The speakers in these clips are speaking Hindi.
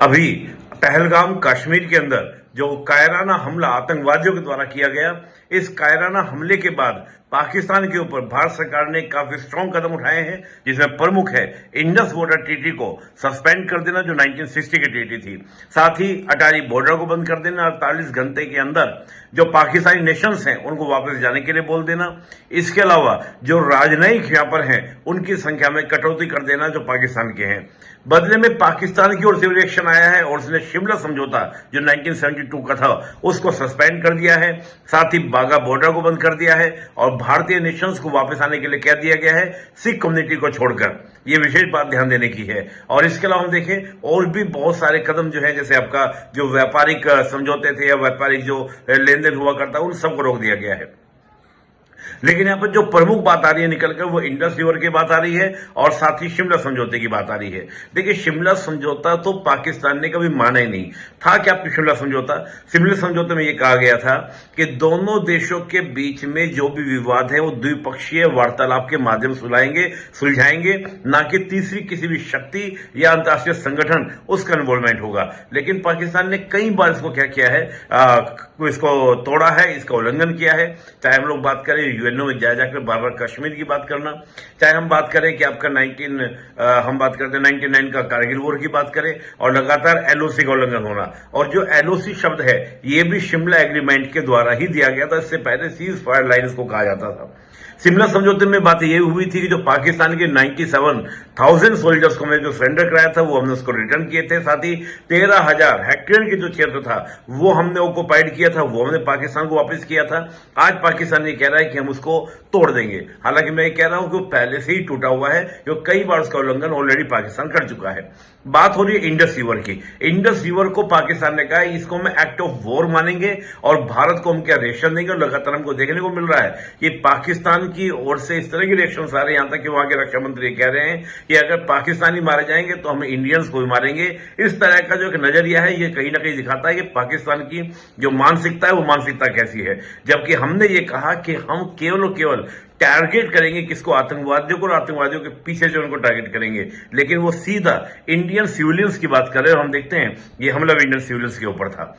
अभी पहलगाम कश्मीर के अंदर जो कायराना हमला आतंकवादियों के द्वारा किया गया, इस कायराना हमले के बाद पाकिस्तान के ऊपर भारत सरकार ने काफी स्ट्रांग कदम उठाए हैं, जिसमें प्रमुख है इंडस बॉर्डर ट्रीटी को सस्पेंड कर देना, जो 1960 की ट्रीटी थी। साथ ही अटारी बॉर्डर को बंद कर देना, 48 घंटे के अंदर जो पाकिस्तानी नेशंस हैं उनको वापस जाने के लिए बोल देना। इसके अलावा जो राजनयिक यहाँ पर हैं उनकी संख्या में कटौती कर देना जो पाकिस्तान के हैं। बदले में पाकिस्तान की ओर से रिएक्शन आया है और उसने शिमला समझौता जो 1972 का था उसको सस्पेंड कर दिया है। साथ ही बाघा बॉर्डर को बंद कर दिया है और भारतीय नेशंस को वापस आने के लिए कह दिया गया है, सिख कम्युनिटी को छोड़कर। ये विशेष बात ध्यान देने की है। और इसके अलावा हम देखें और भी बहुत सारे कदम जो है, जैसे आपका जो व्यापारिक समझौते थे या व्यापारिक जो लेन देन हुआ करता उन सबको रोक दिया गया है। लेकिन यहां पर जो प्रमुख बात आ रही है निकलकर वो इंडस रिवर की बात आ रही है और साथ ही शिमला समझौते की बात आ रही है। देखिए, शिमला समझौता तो पाकिस्तान ने कभी माना ही नहीं था। क्या शिमला समझौते में यह कहा गया था कि दोनों देशों के बीच में जो भी विवाद है वो द्विपक्षीय वार्तालाप के माध्यम सुलझाएंगे, ना कि तीसरी किसी भी शक्ति या अंतर्राष्ट्रीय संगठन उसका इन्वॉल्वमेंट होगा। लेकिन पाकिस्तान ने कई बार इसको क्या किया है, इसको तोड़ा है, इसका उल्लंघन किया है। चाहे हम लोग बात करें यूएनओ में जाकर बार बार कश्मीर की बात करना, चाहे हम बात करें कि आपका 99 का कारगिल वॉर की बात करें और लगातार एलओसी का उल्लंघन होना। और जो एलओसी शब्द है ये भी शिमला एग्रीमेंट के द्वारा ही दिया गया था। इससे पहले सीज फायर लाइन को कहा जाता था। शिमला समझौते में बात यह हुई थी कि जो पाकिस्तान के 97,000 सोल्जर्स को हमने जो सरेंडर कराया था वो हमने उसको रिटर्न किए थे। साथ ही 13,000 हेक्टेयर की जो क्षेत्र था वो हमने ऑक्युपाइड किया था, वो हमने पाकिस्तान को वापस किया था। आज पाकिस्तान ये कह रहा है कि हम उसको तोड़ देंगे। हालांकि मैं ये कह रहा हूं कि वो पहले से ही टूटा हुआ है, जो कई बार उसका उल्लंघन ऑलरेडी पाकिस्तान कर चुका है। बात हो रही है इंडस रिवर की। इंडस रिवर को पाकिस्तान ने कहा इसको हम एक्ट ऑफ वॉर मानेंगे और भारत को हम क्या रिएक्शन देंगे। और लगातार हमको देखने को मिल रहा है कि पाकिस्तान की ओर से इस तरह के रिएक्शन आ रहे हैं, यहां तक कि वहां के रक्षा मंत्री कह रहे हैं कि अगर पाकिस्तानी मारे जाएंगे तो हम इंडियंस को भी मारेंगे। इस तरह का जो एक नजरिया है ये कहीं ना कहीं दिखाता है कि पाकिस्तान की जो मानसिकता है वो मानसिकता कैसी है। जबकि हमने ये कहा कि हम केवल और केवल टारगेट करेंगे किसको, आतंकवादियों को, और आतंकवादियों के पीछे जो उनको टारगेट करेंगे। लेकिन वो सीधा इंडियन सिविलियंस की बात कर रहे हैं और हम देखते हैं ये हमला इंडियन सिविलियंस के ऊपर था।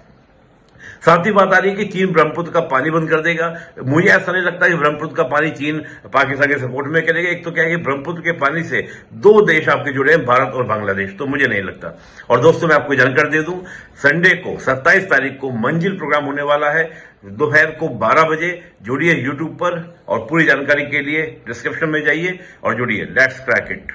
साथ ही बात आ रही है कि चीन ब्रह्मपुत्र का पानी बंद कर देगा। मुझे ऐसा नहीं लगता कि ब्रह्मपुत्र का पानी चीन पाकिस्तान के सपोर्ट में करेगा। एक तो क्या है कि ब्रह्मपुत्र के पानी से दो देश आपके जुड़े हैं, भारत और बांग्लादेश, तो मुझे नहीं लगता। और दोस्तों मैं आपको जानकारी दे दूं, संडे को 27 तारीख को मंजिल प्रोग्राम होने वाला है दोपहर को 12 बजे। जुड़िए यूट्यूब पर और पूरी जानकारी के लिए डिस्क्रिप्शन में जाइए और जुड़िए। Let's crack it.